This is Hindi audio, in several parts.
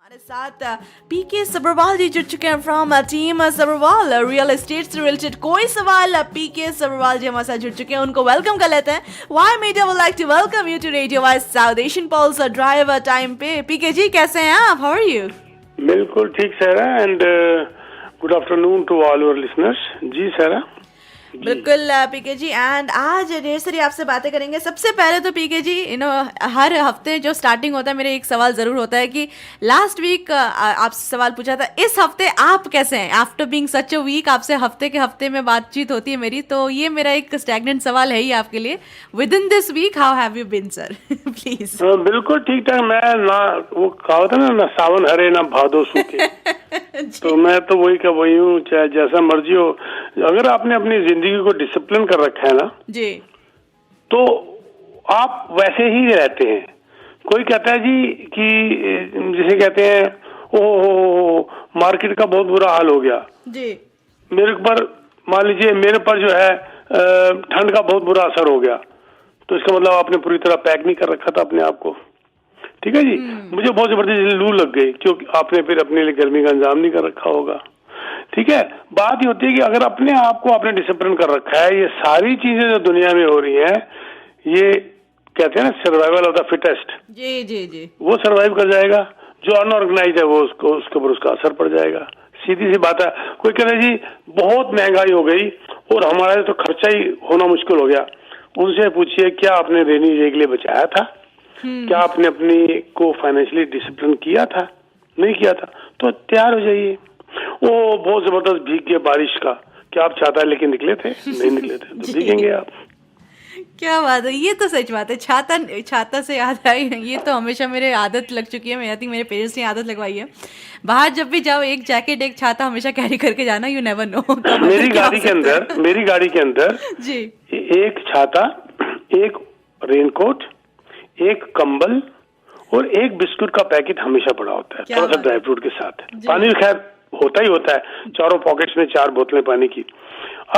हमारे साथ पीके सब्रवाल जी जुड़ चुके हैं from team Sabharwal real estate से रिलेटेड कोई सवाल पीके सब्रवाल जी हमारे साथ जुड़ चुके हैं, उनको वेलकम कर लेते हैं। Y media would like to welcome you to Radio Voice South Asian Pulse drive time पे। पीके जी कैसे हैं आप? How are you? बिल्कुल ठीक sir, and good afternoon to all your listeners. जी सर। बिल्कुल पीके जी, एंड आज ढेर सारी आपसे बातें करेंगे। सबसे पहले तो पीके जी हर हफ्ते जो स्टार्टिंग होता है मेरे एक सवाल ज़रूर होता है कि लास्ट वीक आपसे सवाल पूछा था, इस हफ्ते आप कैसे हैं? After being such a week आपसे हफ्ते के हफ्ते में बातचीत होती है मेरी, तो ये मेरा एक स्टैग्नेंट सवाल है ही आपके लिए। Within this week how have you been sir? Please. बिल्कुल ठीक ठाक। मैं ना वो कहावत है ना सावन हरे ना भादो सूखे तो मैं तो वही का वही हूँ, चाहे जैसा मर्जी हो। अगर आपने अपनी जिंदगी को डिसिप्लिन कर रखा है ना जी, तो आप वैसे ही रहते हैं। कोई कहता है जी कि जिसे कहते हैं ओ मार्केट का बहुत बुरा हाल हो गया जी, मेरे पर, मान लीजिए मेरे पर जो है ठंड का बहुत बुरा असर हो गया, तो इसका मतलब आपने पूरी तरह पैक नहीं कर रखा था अपने आप को। ठीक है जी। मुझे बहुत जबरदस्त लू लग गई क्योंकि आपने फिर अपने लिए गर्मी का इंतजाम नहीं कर रखा होगा। ठीक है, बात ये होती है कि अगर अपने आप को आपने डिसिप्लिन कर रखा है, ये सारी चीजें जो दुनिया में हो रही हैं, ये कहते हैं ना सर्वाइवल ऑफ द फिटेस्ट। जी जी जी, वो सर्वाइव कर जाएगा। जो अनऑर्गेनाइज है वो उसको उसके ऊपर उसका असर पड़ जाएगा। सीधी सी बात है। कोई कहता है जी बहुत महंगाई हो गई और हमारा तो खर्चा ही होना मुश्किल हो गया। उनसे पूछिए क्या आपने रेनी डे के लिए बचाया था? क्या आपने अपनी को फाइनेंशियली डिसिप्लिन किया था? नहीं किया था तो तैयार हो जाइए। वो बहुत जबरदस्त भीग गए बारिश का, क्या आप छाता लेके निकले थे? नहीं निकले थे तो भीगेंगे आप। क्या बात है, ये तो सच बात है। छाता छाता से याद आई, ये तो हमेशा मेरे आदत लग चुकी है। मैं आई थिंक मेरे पेरेंट्स ने आदत लगवाई है। बाहर जब भी जाओ एक जैकेट एक छाता हमेशा कैरी करके जाना, यू नेवर नो। मेरी गाड़ी के अंदर जी, एक छाता, एक रेनकोट, एक कंबल और एक बिस्कुट का पैकेट हमेशा पड़ा होता है, थोड़ा सा ड्राई फ्रूट के साथ। पानी खैर होता ही होता है, चारों पॉकेट्स में 4 बोतलें पानी की।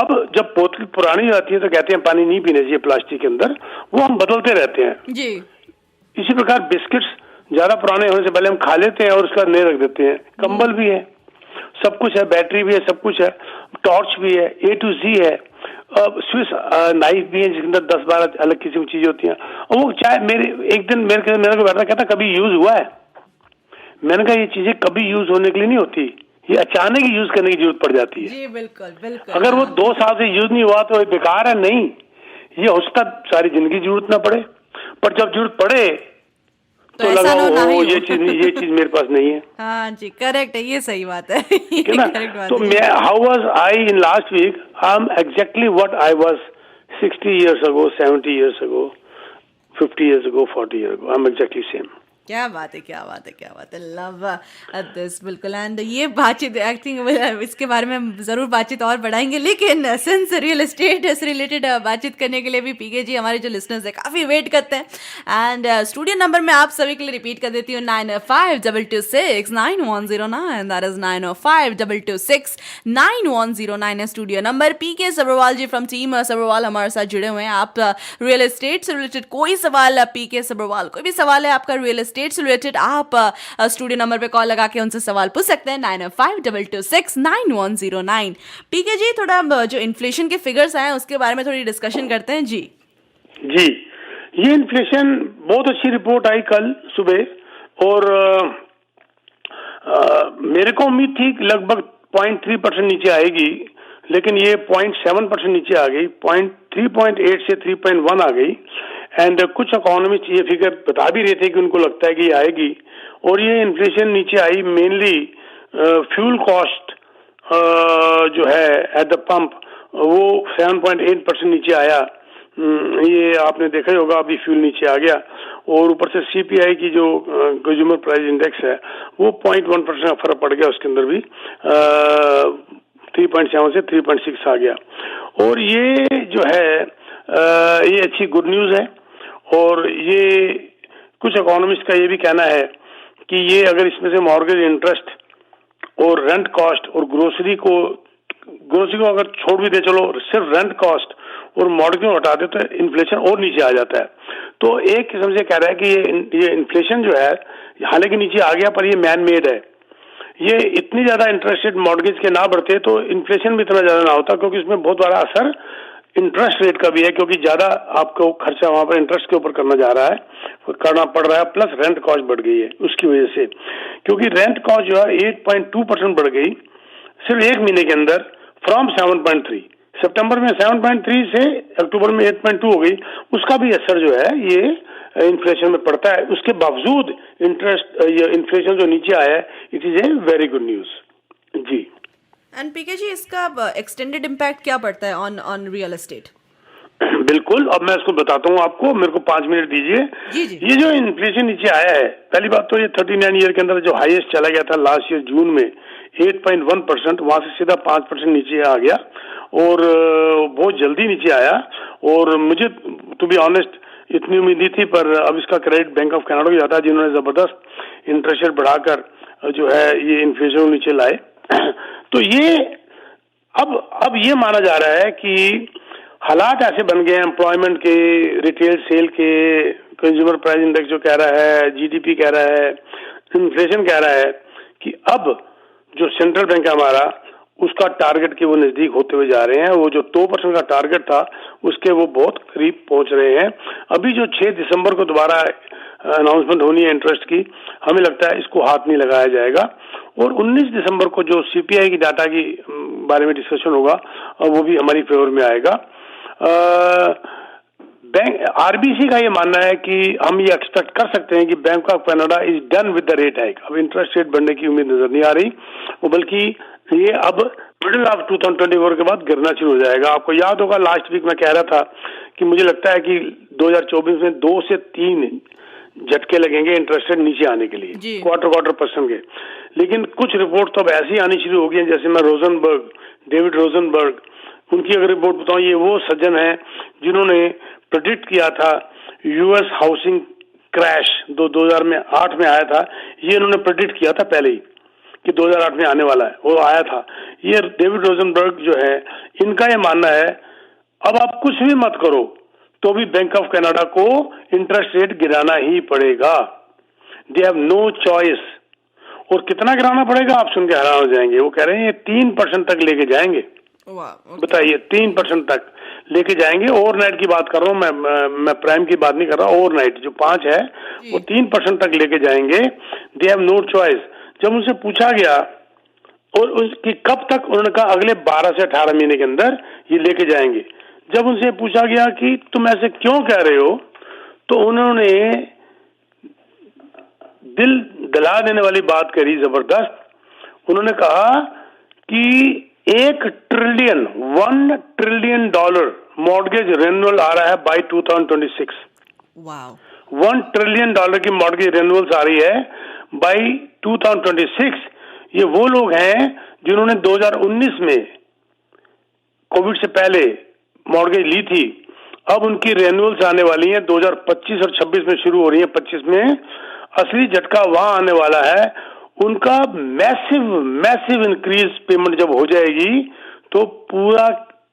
अब जब बोतल पुरानी जाती है तो कहते हैं पानी नहीं पीने चाहिए प्लास्टिक के अंदर, वो हम बदलते रहते हैं जी। इसी प्रकार बिस्किट्स ज्यादा पुराने होने से पहले हम खा लेते हैं और उसका नए रख देते हैं। कंबल भी है, सब कुछ है, बैटरी भी है, सब कुछ है, टॉर्च भी है, A to Z है, स्विस नाइफ भी है जिसके अंदर 10-12 अलग किस्म की चीजें होती हैं। और वो चाहे एक दिन मेरे को बैठा कहता कभी यूज हुआ है? मैंने कहा ये चीजें कभी यूज होने के लिए नहीं होती, ये अचानक ही यूज करने की जरूरत पड़ जाती है। जी बिल्कुल बिल्कुल। अगर वो 2 साल से यूज नहीं हुआ तो ये बेकार है? नहीं, ये हो सकता सारी जिंदगी जरूरत ना पड़े, पर जब जरूरत पड़े तो लगा ये चीज मेरे पास नहीं है। हाँ जी, करेक्ट है, ये सही बात है। करेक्ट बात तो मैं how was I in last week? I am exactly what I was 60 years ago, 70 years ago, 50 years ago, 40 years ago. I'm exactly same. क्या बात है, क्या बात है, क्या बात है। लव दिस बिल्कुल। एंड ये बातचीत आई थिंक इसके बारे में हम जरूर बातचीत और बढ़ाएंगे, लेकिन सिंस रियल एस्टेट से रिलेटेड बातचीत करने के लिए भी पीके जी हमारे जो लिसनर्स है काफ़ी वेट करते हैं। एंड स्टूडियो नंबर मैं आप सभी के लिए रिपीट कर देती हूँ, 9522699109। दैट इज 9522699109 है studio number. PK Sabharwal ji from team Sabharwal हमारे साथ जुड़े हुए हैं। आप रियल एस्टेट से रिलेटेड कोई सवाल पीके सब्रवाल, कोई भी सवाल है आपका रियल एस्टेट से रिलेटेड, आप स्टूडियो नंबर पे कॉल लगा के उनसे सवाल पूछ सकते हैं, 9522699109। पीके जी थोड़ा जो इन्फ्लेशन के फिगर्स आए हैं उसके बारे में थोड़ी डिस्कशन करते हैं। जी जी, ये इन्फ्लेशन बहुत अच्छी रिपोर्ट आई कल सुबह और मेरे को उम्मीद थी कि लगभग 0.3% नीचे आएगी, लेकिन ये 0.7% नीचे आ गई, 3.8 से 3.1 आ गई। एंड कुछ इकोनॉमिस्ट ये फिगर बता भी रहे थे कि उनको लगता है कि ये आएगी। और ये इन्फ्लेशन नीचे आई मेनली फ्यूल कॉस्ट जो है एट द पंप, वो 7.8% नीचे आया। ये आपने देखा ही होगा, अभी फ्यूल नीचे आ गया। और ऊपर से CPI की जो कंज्यूमर प्राइस इंडेक्स है वो 0.1% का फर्क पड़ गया, उसके अंदर भी 3.7 से 3.6 आ गया। और ये जो है ये अच्छी गुड न्यूज है। और ये कुछ इकोनॉमिस्ट का ये भी कहना है कि ये अगर इसमें से मॉर्गेज इंटरेस्ट और रेंट कॉस्ट और ग्रोसरी को अगर छोड़ भी दे, चलो सिर्फ रेंट कॉस्ट और मॉर्गेज को हटा दे तो इन्फ्लेशन और नीचे आ जाता है। तो एक किस्म से कह रहा है कि ये इन्फ्लेशन जो है हालांकि नीचे आ गया पर ये मैन मेड है। ये इतनी ज्यादा इंटरेस्ट रेट मॉर्गेज के ना बढ़ते तो इन्फ्लेशन भी इतना ज्यादा ना होता, क्योंकि इसमें बहुत बड़ा असर इंटरेस्ट रेट का भी है, क्योंकि ज्यादा आपको खर्चा वहां पर इंटरेस्ट के ऊपर करना जा रहा है, करना पड़ रहा है, प्लस रेंट कॉस्ट बढ़ गई है उसकी वजह से। क्योंकि रेंट कॉस्ट जो है 8.2% बढ़ गई सिर्फ एक महीने के अंदर, फ्रॉम 7.3। सितंबर में 7.3 से अक्टूबर में 8.2 हो गई। उसका भी असर जो है ये इन्फ्लेशन में पड़ता है। उसके बावजूद ये इन्फ्लेशन जो नीचे आया है, it is a very good news जी। एंड पीके जी, इसका एक्सटेंडेड इम्पैक्ट क्या पड़ता है ऑन ऑन रियल एस्टेट? बिल्कुल, अब मैं इसको बताता हूँ आपको, मेरे को 5 मिनट दीजिए। जी जी। ये जो इन्फ्लेशन नीचे आया है, पहली बात तो ये 39 ईयर के अंदर जो हाईएस्ट चला गया था लास्ट ईयर जून में 8.1%, वहां से सीधा 5% नीचे आ गया और बहुत जल्दी नीचे आया। और मुझे टू बी ऑनेस्ट इतनी उम्मीद नहीं थी, पर अब इसका क्रेडिट बैंक ऑफ कनाडा को जाता है, जिन्होंने जबरदस्त इंटरेस्ट रेट बढ़ाकर जो है ये इन्फ्लेशन को नीचे लाए। तो ये अब ये माना जा रहा है कि हालात ऐसे बन गए हैं एम्प्लॉयमेंट के, रिटेल सेल के, कंज्यूमर प्राइस इंडेक्स जो कह रहा है, जीडीपी कह रहा है, इन्फ्लेशन कह रहा है कि अब जो सेंट्रल बैंक है हमारा, उसका टारगेट के वो नजदीक होते हुए जा रहे हैं। वो जो 2% का टारगेट था उसके वो बहुत करीब पहुंच रहे हैं। अभी जो 6 दिसंबर को दोबारा अनाउंसमेंट होनी है इंटरेस्ट की, हमें लगता है इसको हाथ नहीं लगाया जाएगा। और 19 दिसंबर को जो सीपीआई की डाटा की बारे में डिस्कशन होगा वो भी हमारी फेवर में आएगा। बैंक आरबीसी का ये मानना है कि हम ये एक्सपेक्ट कर सकते हैं कि bank of Canada is done with the rate hike. अब इंटरेस्ट रेट बढ़ने की उम्मीद नजर नहीं आ रही, बल्कि ये अब मिडिल ऑफ 2024 के बाद गिरना शुरू हो जाएगा। आपको याद होगा लास्ट वीक मैं कह रहा था कि मुझे लगता है कि 2024 में 2 से 3 झटके लगेंगे इंटरेस्ट रेट नीचे आने के लिए, क्वार्टर परसेंट के। लेकिन कुछ रिपोर्ट तो अब ऐसी आनी शुरू हो गई है, जैसे मैं डेविड रोजनबर्ग, उनकी अगर रिपोर्ट बताऊं, ये वो सज्जन है जिन्होंने प्रेडिक्ट किया था यूएस हाउसिंग क्रैश 2008 में आया था। ये इन्होंने प्रेडिक्ट किया था पहले ही कि 2008 में आने वाला है, वो आया था। ये डेविड रोजनबर्ग जो है, इनका ये मानना है अब आप कुछ भी मत करो तो भी बैंक ऑफ कनाडा को इंटरेस्ट रेट गिराना ही पड़ेगा। They have no choice. और कितना गिराना पड़ेगा आप सुन के हैरान हो जाएंगे। वो कह रहे हैं ये 3% तक लेके जाएंगे। बताइए, 3% तक लेके जाएंगे। ओवरनाइट की बात कर रहा हूँ मैं प्राइम की बात नहीं कर रहा। ओवरनाइट जो 5 है वो 3% तक लेके जाएंगे। They have no choice. जब उनसे पूछा गया और उसकी कब तक, उन्होंने कहा अगले 12 से 18 महीने के अंदर ये लेके जाएंगे। जब उनसे पूछा गया कि तुम ऐसे क्यों कह रहे हो, तो उन्होंने दिल दला देने वाली बात करी, जबरदस्त। उन्होंने कहा कि $1 ट्रिलियन मॉर्गेज रेन्युअल आ रहा है बाय 2026। $1 ट्रिलियन की मॉर्गेज रेन्युअल्स आ रही है बाय 2026। ये वो लोग हैं जिन्होंने 2019 में कोविड से पहले मॉर्गेज ली थी। अब उनकी रेन्युअल्स आने वाली हैं 2025 और 26 में शुरू हो रही है। 25 में असली झटका वहां आने वाला है। उनका मैसिव इंक्रीज पेमेंट जब हो जाएगी तो पूरा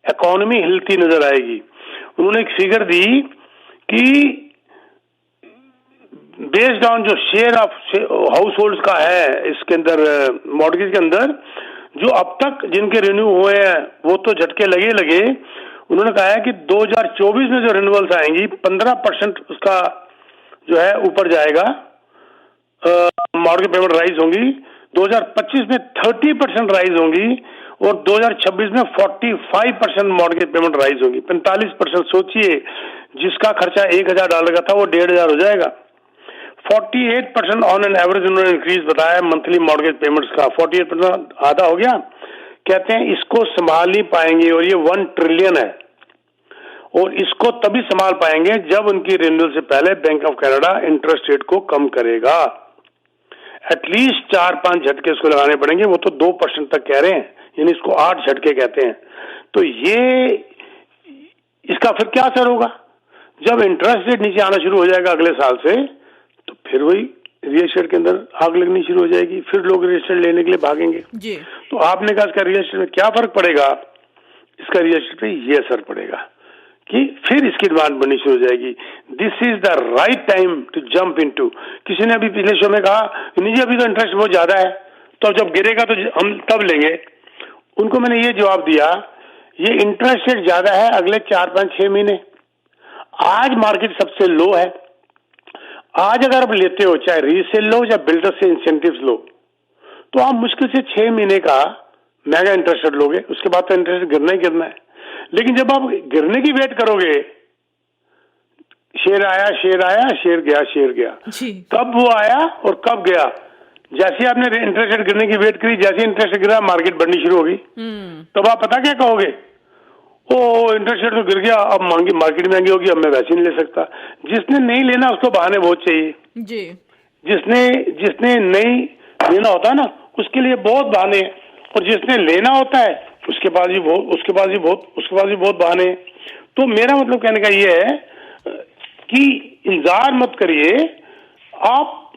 इकोनॉमी हिलती नजर आएगी। उन्होंने एक फिगर दी कि बेस्ड ऑन जो शेयर ऑफ हाउस होल्ड का है इसके अंदर, मॉर्गेज के अंदर, जो अब तक जिनके रिन्यू हुए हैं वो तो झटके लगे। उन्होंने कहा है कि 2024 में जो रिन्यूअल्स आएंगी 15% उसका जो है ऊपर जाएगा, मॉर्गेज पेमेंट राइज होंगी। 2025 में 30% राइज होंगी और 2026 में 45% मॉर्गेज पेमेंट राइज होंगी। 45%। सोचिए, जिसका खर्चा $1,000 का था वो 1,500 हो जाएगा। 48% ऑन एन एवरेज उन्होंने इंक्रीज बताया मंथली मॉर्गेज पेमेंट्स का। 48% आधा हो गया। कहते हैं इसको संभाल नहीं पाएंगे, और ये $1 ट्रिलियन है, और इसको तभी संभाल पाएंगे जब उनकी रिन्यूअल से पहले bank of Canada interest rate को कम करेगा। एटलीस्ट 4-5 झटके इसको लगाने पड़ेंगे। वो तो 2% तक कह रहे हैं, यानी इसको 8 झटके कहते हैं। तो ये इसका फिर क्या असर होगा? जब इंटरेस्ट रेट नीचे आना शुरू हो जाएगा अगले साल से, तो फिर वही रियल एस्टेट के अंदर आग लगनी शुरू हो जाएगी। फिर लोग रियल एस्टेट लेने के लिए भागेंगे जी। तो आपने कहा इसका रियल एस्टेट में क्या फर्क पड़ेगा? इसका रियल एस्टेट पे ये असर पड़ेगा कि फिर इसकी डिमांड बढ़नी शुरू हो जाएगी। This is the right time to jump into. किसी ने अभी पिछले शो में कहा नहीं जी अभी तो इंटरेस्ट बहुत ज्यादा है, तो जब गिरेगा तो हम तब लेंगे। उनको मैंने ये जवाब दिया, ये इंटरेस्ट रेट ज्यादा है अगले 4-5-6 महीने। आज मार्केट सबसे लो है। आज अगर आप लेते हो चाहे रीसेल लो या बिल्डर से इंसेंटिव्स लो, तो आप मुश्किल से 6 महीने का मेगा इंटरेस्ट रेट लोगे, उसके बाद तो इंटरेस्ट गिरना ही गिरना है। लेकिन जब आप गिरने की वेट करोगे, शेयर आया शेयर गया, कब वो आया और कब गया, जैसे आपने इंटरेस्ट रेट गिरने की वेट करी, जैसे इंटरेस्ट गिरा मार्केट बढ़नी शुरू होगी। तब आप पता क्या कहोगे, ओ इंटरेस्ट रेट तो गिर गया, अब महंगी मार्केट महंगी होगी, अब मैं वैसे नहीं ले सकता। जिसने नहीं लेना उसको बहाने बहुत चाहिए जी। जिसने नहीं लेना होता है ना उसके लिए बहुत बहाने, और जिसने लेना होता है उसके पास भी बहुत बहाने। तो मेरा मतलब कहने का ये है कि इंतजार मत करिए, आप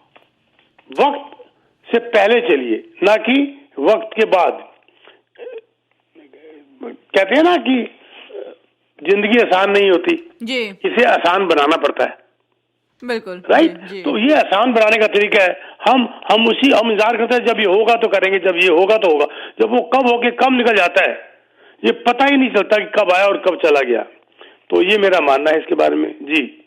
वक्त से पहले चलिए, ना कि वक्त के बाद। कहते हैं ना कि जिंदगी आसान नहीं होती जी, इसे आसान बनाना पड़ता है। बिल्कुल राइट। तो ये आसान बनाने का तरीका है, हम इंतजार करते हैं जब ये होगा तो करेंगे, जब ये होगा तो होगा। जब वो कब होके कब निकल जाता है ये पता ही नहीं चलता कि कब आया और कब चला गया। तो ये मेरा मानना है इसके बारे में जी।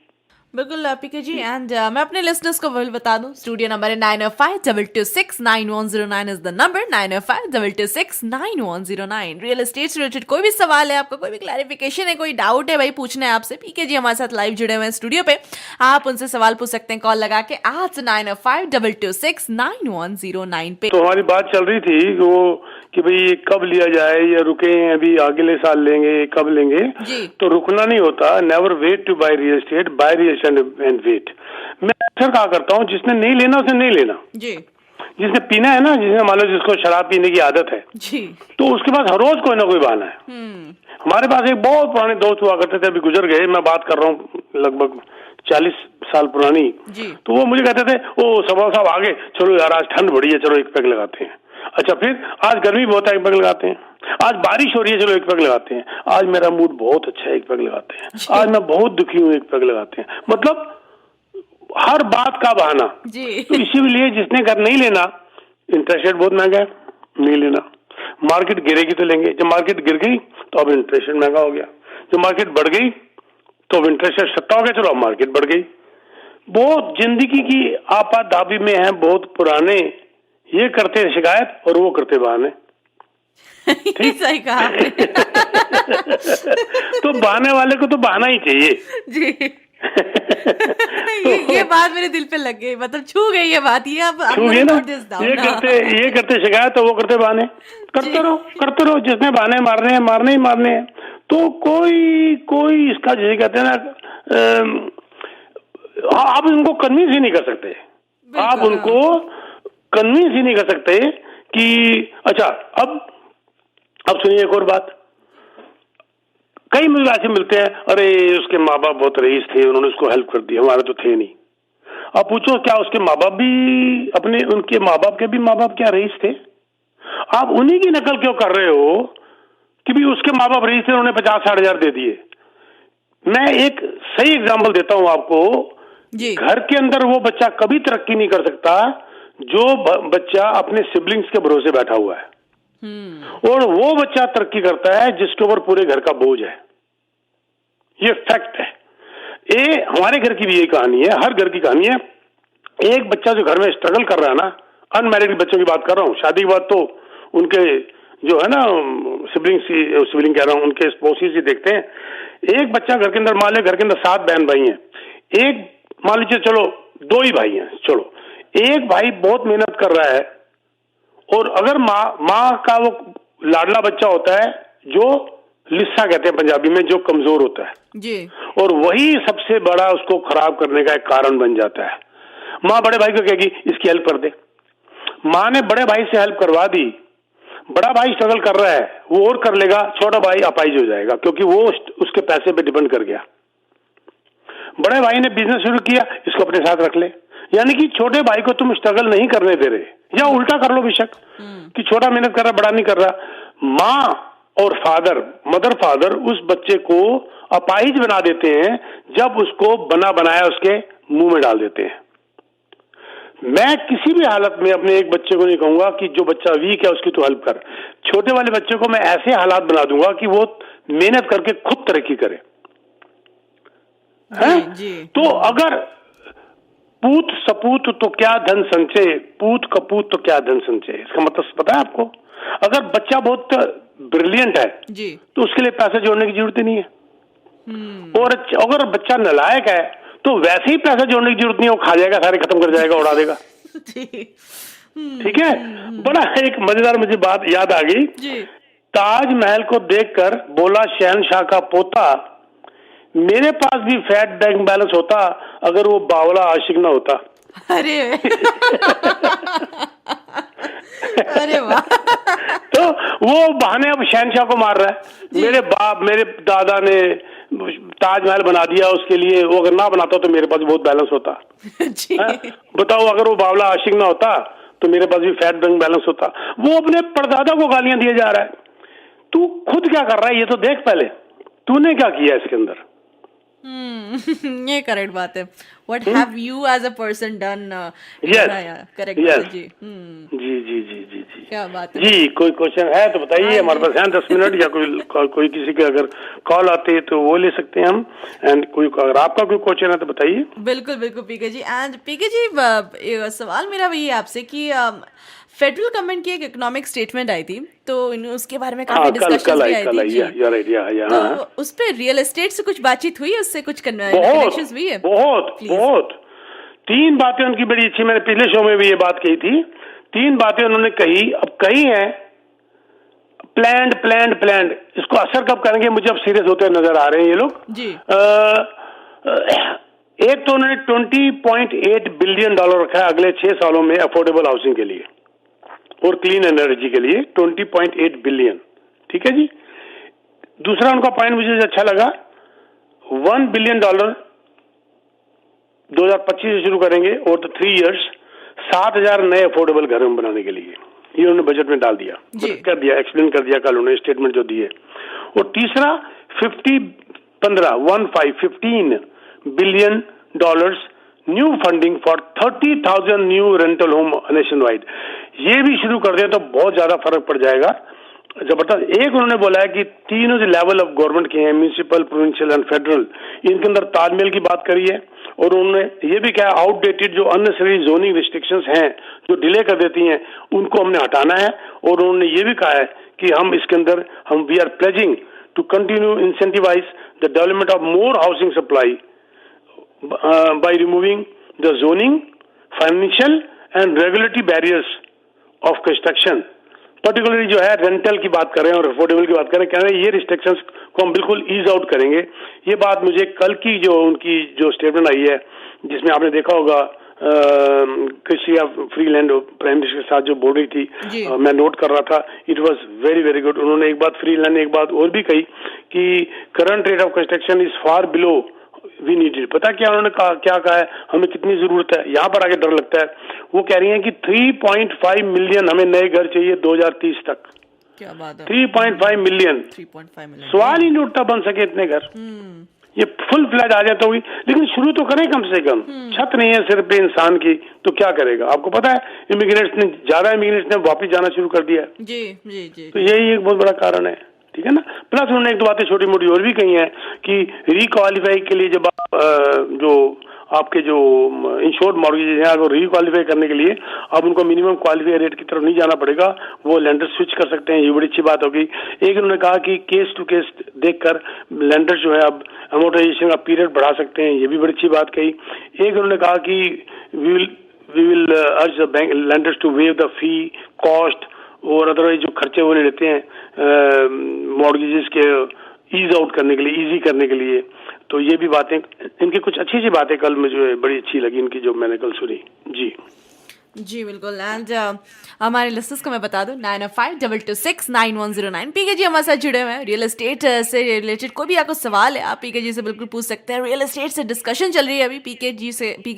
बिल्कुल पीके जी। एंड मैं अपने लिसनर्स को बता दूं, स्टूडियो नंबर है 9052269109 is the number, 9052269109। Real estate से रिलेटेड कोई भी सवाल है आपका, कोई भी क्लैरिफिकेशन है, कोई डाउट है भाई पूछना है आपसे, पीके जी हमारे साथ लाइव जुड़े हुए हैं स्टूडियो पे, आप उनसे सवाल पूछ सकते हैं कॉल लगा के आज 9052269109 पे। तो हमारी बात चल रही थी वो कि भाई कब लिया जाए या रुके अभी अगले साल लेंगे, कब लेंगे। तो रुकना नहीं होता, never wait to buy real estate, buy real estate and wait. मैं अक्सर कहा करता हूँ जिसने नहीं लेना उसे नहीं लेना जी। जिसने पीना है ना, जिसने मान लो जिसको शराब पीने की आदत है जी, तो उसके पास हर रोज कोई ना कोई बहाना है। हमारे पास एक बहुत पुराने दोस्त हुआ करते थे, अभी गुजर गए, मैं बात कर रहा हूँ लगभग 40 साल पुरानी जी। तो वो मुझे कहते थे ओ सवाल साहब आगे चलो यार, आज ठंड बढ़ी है चलो एक पैक लगाते हैं। अच्छा फिर आज गर्मी बहुत है एक पैक लगाते हैं, आज बारिश हो रही है चलो एक पैक लगाते हैं, आज मेरा मूड बहुत अच्छा है एक पैक लगाते हैं, आज मैं बहुत दुखी हूँ एक पैक लगाते हैं। मतलब हर बात का बहाना जी। तो इसीलिए जिसने घर नहीं लेना, इंटरेस्ट रेट बहुत महंगा है, नहीं लेना। मार्केट गिरेगी तो लेंगे, जब मार्केट गिर गई तो अब इंटरेस्ट रेट महंगा हो गया, जब मार्केट बढ़ गई तो अब इंटरेस्ट रेट सस्ता हो गया, चलो अब मार्केट बढ़ गई। बहुत जिंदगी की आपाधापी में है, बहुत पुराने ये करते हैं शिकायत और वो करते बहाने। ठीक सही कहा तो बहाने वाले को तो बहाना ही चाहिए जी। तो ये बात मेरे दिल पे लग गई, मतलब छू गई ये बात, ये अब छू गई ना। ये करते शिकायत तो वो करते बहाने, करते रहो। जिसने बहाने मारने हैं तो कोई इसका जैसे कहते हैं ना, आप उनको कन्विंस ही नहीं कर सकते, आप उनको कन्विंस ही नहीं कर सकते कि अच्छा अब सुनिए एक और बात। कई मुझे ऐसे मिलते हैं, अरे उसके माँ बाप बहुत रईस थे, उन्होंने उसको हेल्प कर दी, हमारे तो थे नहीं। आप पूछो क्या उसके माँ बाप भी उनके माँ बाप के भी माँ बाप क्या रईस थे? आप उन्हीं की नकल क्यों कर रहे हो कि भी उसके माँ बाप रईस थे, उन्होंने 50-60 हजार दे दिए। मैं एक सही एग्जाम्पल देता हूं आपको जी। घर के अंदर वो बच्चा कभी तरक्की नहीं कर सकता जो बच्चा अपने सिबलिंग्स के भरोसे बैठा हुआ है, और वो बच्चा तरक्की करता है जिसके ऊपर पूरे घर का बोझ है। ये फैक्ट है। हमारे घर की भी यही कहानी है, हर घर की कहानी है। एक बच्चा जो घर में स्ट्रगल कर रहा है ना, अनमैरिड बच्चों की बात कर रहा हूँ, शादी के बाद तो उनके जो है ना सिबलिंग कह रहा हूँ, उनके स्पोसेस ही देखते हैं। एक बच्चा घर के अंदर, मान लीजिए घर के अंदर 7 बहन भाई हैं, एक मान लीजिए चलो 2 ही भाई हैं, चलो एक भाई बहुत मेहनत कर रहा है, और अगर माँ का वो लाडला बच्चा होता है जो लिस्सा कहते हैं पंजाबी में, जो कमजोर होता है जी, और वही सबसे बड़ा उसको खराब करने का एक कारण बन जाता है। माँ बड़े भाई को कहेगी इसकी हेल्प कर दे, माँ ने बड़े भाई से हेल्प करवा दी, बड़ा भाई स्ट्रगल कर रहा है वो और कर लेगा, छोटा भाई अपाइज हो जाएगा क्योंकि वो उसके पैसे पे डिपेंड कर गया। बड़े भाई ने बिजनेस शुरू किया, इसको अपने साथ रख ले, यानी कि छोटे भाई को तुम स्ट्रगल नहीं करने दे रहे, या उल्टा कर लो बेशक कि छोटा मेहनत कर रहा बड़ा नहीं कर रहा। माँ और मदर फादर उस बच्चे को अपाहिज बना देते हैं जब उसको बना बनाया उसके मुंह में डाल देते हैं। मैं किसी भी हालत में अपने एक बच्चे को नहीं कहूंगा कि जो बच्चा वीक है उसकी तो हेल्प कर। छोटे वाले बच्चे को मैं ऐसे हालात बना दूंगा कि वो मेहनत करके खुद तरक्की करे। जी। तो अगर पूत सपूत तो क्या धन संचय, पूत कपूत तो क्या धन संचय, इसका मतलब पता है आपको? अगर बच्चा बहुत ब्रिलियंट है जी तो उसके लिए पैसे जोड़ने की जरूरत ही नहीं है। और अगर बच्चा नालायक है तो वैसे ही पैसा जोड़ने की जरूरत नहीं है, वो खा जाएगा, सारे खत्म कर जाएगा, उड़ा देगा। ठीक है। बड़ा एक मजेदार मुझे बात याद आ गई। ताजमहल को देखकर बोला शहनशाह का पोता, मेरे पास भी फैट बैंक बैलेंस होता अगर वो बावला आशिक ना होता। अरे अरे वाह। तो वो बहाने अब शहनशाह को मार रहा है, मेरे बाप मेरे दादा ने ताजमहल बना दिया, उसके लिए वो अगर ना बनाता तो मेरे पास बहुत बैलेंस होता। बताओ, अगर वो बावला आशिक ना होता तो मेरे पास भी फैट बैंक बैलेंस होता। वो अपने परदादा को गालियां दिए जा रहा है। तू खुद क्या कर रहा है ये तो देख, पहले तूने क्या किया इसके अंदर। ये करेक्ट बात है। What have you as a person done? Yes. Correct Yes. जी। जी। क्या बात है जी। कोई क्वेश्चन है तो बताइए, हमारे पास हैं 10 मिनट, या कोई किसी के अगर कॉल आते है तो वो ले सकते हैं हम। एंड कोई अगर आपका कोई क्वेश्चन है तो बताइए। बिल्कुल बिल्कुल पीके जी। एंड पीके जी, सवाल मेरा वही है आपसे कि फेडरल गवर्नमेंट की एक इकोनॉमिक स्टेटमेंट आई थी, तो उसके बारे में काफी डिस्कशन भी आई थी। तो उस पे रियल एस्टेट से कुछ बातचीत हुई, उससे कुछ कनेक्शंस हुई है? बहुत 3 बातें उनकी बड़ी अच्छी, मैंने पिछले शो में भी ये बात कही थी। 3 बातें उन्होंने कही, अब कही है प्लान्ड। इसको असर कब करेंगे मुझे अब सीरियस होते नजर आ रहे हैं ये लोग जी। एक तो उन्होंने $20.8 बिलियन रखा है अगले 6 सालों में अफोर्डेबल हाउसिंग के लिए और क्लीन एनर्जी के लिए, 20.8 बिलियन। ठीक है जी। दूसरा उनका पॉइंट मुझे अच्छा लगा, $1 बिलियन 2025 से शुरू करेंगे और तो 3 इयर्स 7,000 नए अफोर्डेबल घर बनाने के लिए, ये उन्होंने बजट में डाल दिया, एक्सप्लेन कर दिया कल उन्होंने स्टेटमेंट जो दी है। और तीसरा 15 billion new funding for 30,000 new rental home nation wide. ये भी शुरू कर दें तो बहुत ज्यादा फर्क पड़ जाएगा, जबरदस्त। एक उन्होंने बोला है कि तीनों जो लेवल ऑफ गवर्नमेंट के हैं, म्यूनिसिपल, प्रोविंशियल एंड फेडरल, इनके अंदर तालमेल की बात करी है। और उन्होंने ये भी कहा आउटडेटेड जो अननेसेसरी जोनिंग रिस्ट्रिक्शंस हैं जो डिले कर देती हैं उनको हमने हटाना है। और उन्होंने ये भी कहा है कि हम इसके अंदर we are pledging to continue incentivize the development of more housing supply by removing the zoning, financial and regulatory barriers of construction, particularly जो है रेंटल की बात कर रहे हैं और अफोर्डेबल की बात कर रहे हैं, कह रहे हैं ये रिस्ट्रिक्शंस को हम बिल्कुल ईज आउट करेंगे। ये बात मुझे कल की जो उनकी जो स्टेटमेंट आई है, जिसमें आपने देखा होगा कृषि of free land prime minister के साथ जो बोल रही थी, मैं नोट कर रहा था, it was very very good. उन्होंने एक बात फ्री लैंड, एक बात और भी कही कि current rate of construction is far below we needed. पता क्या उन्होंने कहा, क्या कहा है, हमें कितनी जरूरत है, यहाँ पर आगे डर लगता है। वो कह रही हैं कि 3.5 मिलियन हमें नए घर चाहिए 2030 तक। क्या बात है, 3.5 मिलियन। सवाल ही नहीं उठता बन सके इतने घर। ये फुल फ्लैट आ जाता होगी, लेकिन शुरू तो करें कम से कम। छत नहीं है सिर्फ इंसान की तो क्या करेगा। आपको पता है ज्यादा इमिग्रेट्स ने वापिस जाना शुरू कर दिया है। जी। तो यही एक बहुत बड़ा कारण है। ठीक है ना। प्लस उन्होंने एक दो बातें छोटी मोटी और भी कही हैं कि रिक्वालीफाई के लिए जब आप जो आपके जो इंश्योर्ड मॉर्गेजेस हैं अगर रिक्वालीफाई करने के लिए अब उनको मिनिमम क्वालिफाई रेट की तरफ नहीं जाना पड़ेगा, वो लेंडर स्विच कर सकते हैं। ये बड़ी अच्छी बात होगी। एक उन्होंने कहा कि केस टू केस देखकर लेंडर जो है अब अमोर्टाइजेशन का पीरियड बढ़ा सकते हैं, ये भी बड़ी अच्छी बात कही। एक उन्होंने कहा कि we will urge the bank lenders to waive the fee cost और अदरवाइज जो खर्चे वो लेते हैं मॉर्गेजेस के ईज आउट करने के लिए, इजी करने के लिए। तो ये भी बातें इनकी कुछ अच्छी सी बातें कल मुझे बड़ी अच्छी लगी इनकी जो मैंने कल सुनी। जी जी बिल्कुल। एंड हमारे लिस्टर्स को मैं बता दूं 9052269109 पीके जी हमारे साथ जुड़े हुए हैं। रियल एस्टेट से रिलेटेड कोई भी आपको सवाल है आप पीके जी से बिल्कुल पूछ सकते हैं। रियल एस्टेट से डिस्कशन चल रही है अभी पीके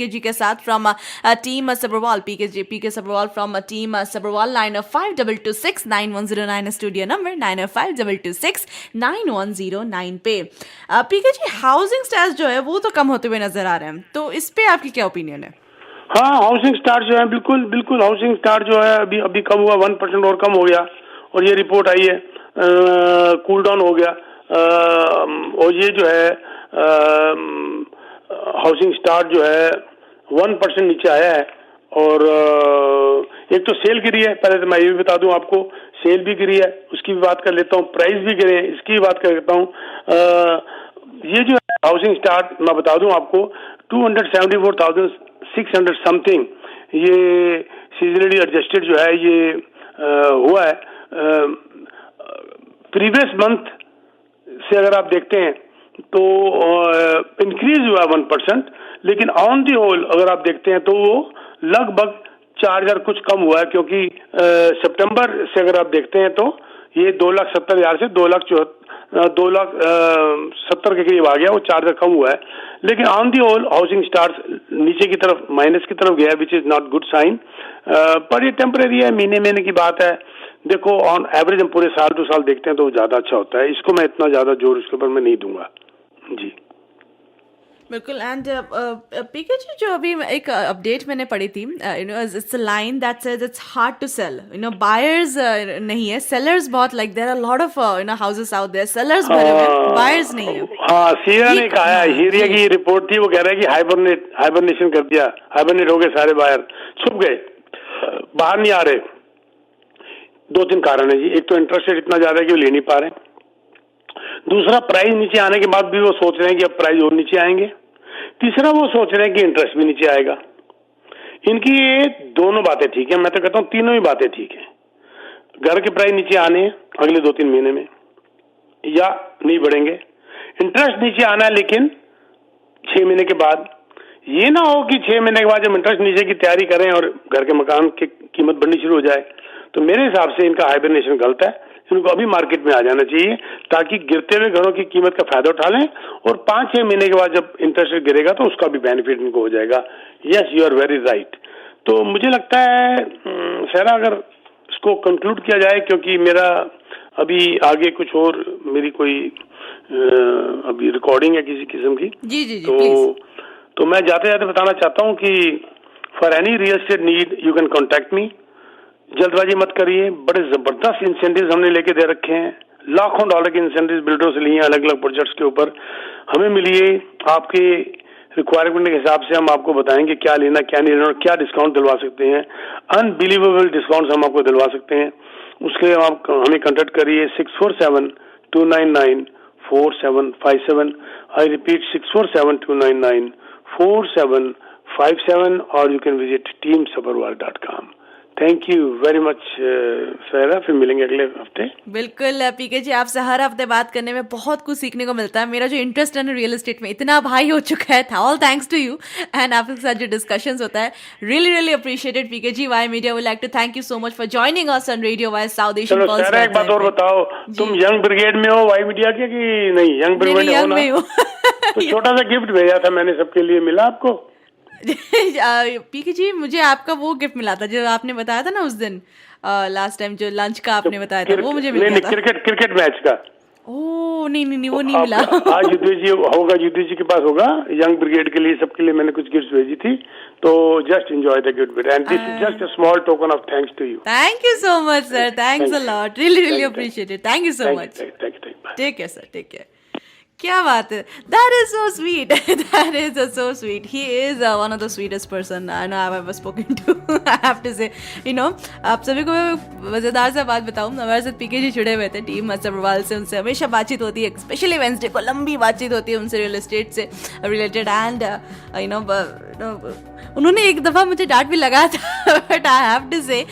जी के साथ from team Sabharwal. PK Sabharwal from team Sabharwal. 9052269109 studio number 9052269109 पे। पीके जी हाउसिंग स्टार्स जो है वो तो कम होते हुए नजर आ रहे हैं, तो इस पे आपकी क्या ओपिनियन है? हाँ, हाउसिंग स्टार्ट जो है बिल्कुल बिल्कुल हाउसिंग स्टार्ट जो है अभी कम हुआ, 1% और कम हो गया। और ये रिपोर्ट आई है कूल डाउन हो गया। और ये जो है हाउसिंग स्टार्ट जो है 1% नीचे आया है। और एक तो सेल गिरी है, पहले तो मैं ये भी बता दूं आपको, सेल भी गिरी है, उसकी भी बात कर लेता हूँ। प्राइस भी गिरे हैं, इसकी भी बात कर लेता हूँ। ये जो है हाउसिंग स्टार्ट मैं बता दूं आपको 274,600 समथिंग ये सीजनली एडजस्टेड जो है ये हुआ है। प्रीवियस मंथ से अगर आप देखते हैं तो इंक्रीज हुआ 1%, लेकिन ऑन दी होल अगर आप देखते हैं तो वो लगभग 4,000 कुछ कम हुआ है, क्योंकि सितंबर से अगर आप देखते हैं तो ये 2,70,000 से 2,70,000 के करीब आ गया, वो 4,000 कम हुआ है। लेकिन on the whole housing start नीचे की तरफ माइनस की तरफ गया, which is not good sign. पर ये टेम्परेरी है, महीने की बात है। देखो ऑन एवरेज हम पूरे साल 2 साल देखते हैं तो ज्यादा अच्छा होता है। इसको मैं इतना ज्यादा जोर इसके ऊपर मैं नहीं दूंगा जी। बिल्कुल। एंड पीके जी जो अभी एक अपडेट मैंने पढ़ी थी, it's a line that says it's hard to sell. Buyers नहीं है, सेलर्स बहुत, like there are lot of houses out there, sellers भरे हुए हैं, बायर्स नहीं है। हाँ, सीरिया ने कहा है, सीरिया की रिपोर्ट थी, वो कह रहा है कि हाइबरनेशन कर दिया, हाइबरनेट हो गए सारे बायर, छुप गए, बाहर नहीं आ रहे। 2-3 कारण है जी। एक तो इंटरेस्ट रेट इतना ज्यादा है कि वो ले नहीं पा रहे। दूसरा, प्राइस नीचे आने के बाद भी वो सोच रहे हैं कि अब प्राइस और नीचे आएंगे। तीसरा, वो सोच रहे हैं कि इंटरेस्ट भी नीचे आएगा। इनकी ये दोनों बातें ठीक है, मैं तो कहता हूँ तीनों ही बातें ठीक है। घर के प्राइस नीचे आने हैं अगले 2-3 महीने में या नहीं बढ़ेंगे। इंटरेस्ट नीचे आना है लेकिन 6 महीने के बाद। ये ना हो कि 6 महीने के बाद जब इंटरेस्ट नीचे की तैयारी करें और घर के मकान की कीमत बढ़नी शुरू हो जाए। तो मेरे हिसाब से इनका हाइबरनेशन गलत है। इनको अभी मार्केट में आ जाना चाहिए ताकि गिरते हुए घरों की कीमत का फायदा उठा लें, और 5-6 महीने के बाद जब इंटरेस्ट रेट गिरेगा तो उसका भी बेनिफिट इनको हो जाएगा। Yes, you are very right. तो मुझे लगता है सहरा, अगर इसको कंक्लूड किया जाए, क्योंकि मेरा अभी आगे कुछ और मेरी कोई अभी रिकॉर्डिंग है किसी किस्म की। जी जी जी, तो मैं जाते जाते बताना चाहता हूँ कि for any real estate need you can contact me. जल्दबाजी मत करिए, बड़े जबरदस्त इंसेंटिव्स हमने लेके दे रखे हैं। लाखों डॉलर के इंसेंटिव्स बिल्डरों से लिए हैं अलग अलग प्रोजेक्ट्स के ऊपर। हमें मिलिए, आपके रिक्वायरमेंट के हिसाब से हम आपको बताएंगे क्या लेना क्या नहीं लेना और क्या डिस्काउंट दिलवा सकते हैं। अनबिलीवेबल डिस्काउंट्स हम आपको दिलवा सकते हैं। उसके लिए आप हमें कॉन्टेक्ट करिए 647-299-4757। आई रिपीट 647-299-4757, और you can visit teamsabarwal.com। Thank you very much सहरा, फिर मिलेंगे अगले हफ्ते। बिल्कुल पीके जी, आपसे हर हफ्ते बात करने में बहुत कुछ सीखने को मिलता है। मेरा जो इंटरेस्ट है ना रियल एस्टेट में इतना हाई हो चुका है, all thanks to you and आपके साथ जो डिस्कशंस होता है, really really appreciated. PK ji, Y media would like to thank you so much for joining us on radio Y south Asian pulse. Sahara, एक बात और बताओ, तुम यंग ब्रिगेड में हो वाई मीडिया के कि नहीं? यंग ब्रिगेड में हो। तो छोटा सा गिफ्ट भेजा था मैंने सबके लिए, मिला आपको? पीके जी, मुझे आपका वो गिफ्ट मिला था जो आपने बताया था ना उस दिन, लास्ट टाइम जो लंच का आपने बताया था, वो मुझे मिल गया था। क्रिकेट मैच का। ओह नहीं वो नहीं मिला। आज युद्धेश जी के पास होगा। यंग ब्रिगेड के लिए, सबके लिए मैंने कुछ गिफ्ट भेजी थी, तो just enjoy the gift and this is just a small token of thanks to you. Thank you so much sir, thanks a lot, really appreciate it, thank you so much. Take care sir, take care. क्या बात है, that is so sweet, that is so sweet. He is one of the sweetest person I know I have spoken to. I have to say, आप सभी को मैं मजेदार सा बात बताऊं, हमारे साथ पीके जी जुड़े हुए थे टीम सब्रवाल से, उनसे हमेशा बातचीत होती है, स्पेशली वेंसडे को लंबी बातचीत होती है उनसे रियल एस्टेट से रिलेटेड। एंड उन्होंने एक दफ़ा मुझे डांट भी लगाया था बट आई हैव टू से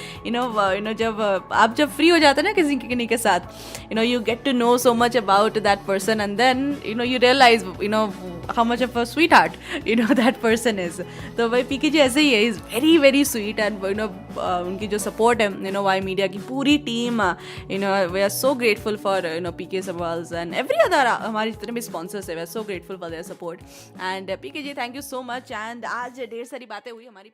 जब आप जब फ्री हो जाते हैं ना किसी के साथ, you get to know so much about that person, and then you realize how much of a sweetheart that person is. तो भाई पीके जी ऐसे ही है, is very very sweet, and उनकी जो सपोर्ट है वाई मीडिया की पूरी team, we are so grateful for PK सवाल्स एंड एवरी अदर, हमारे जितने भी स्पॉन्सर्स है, we are so grateful for their support. And PK ji thank you so much. And आज ढेर सारी बातें हुई हमारी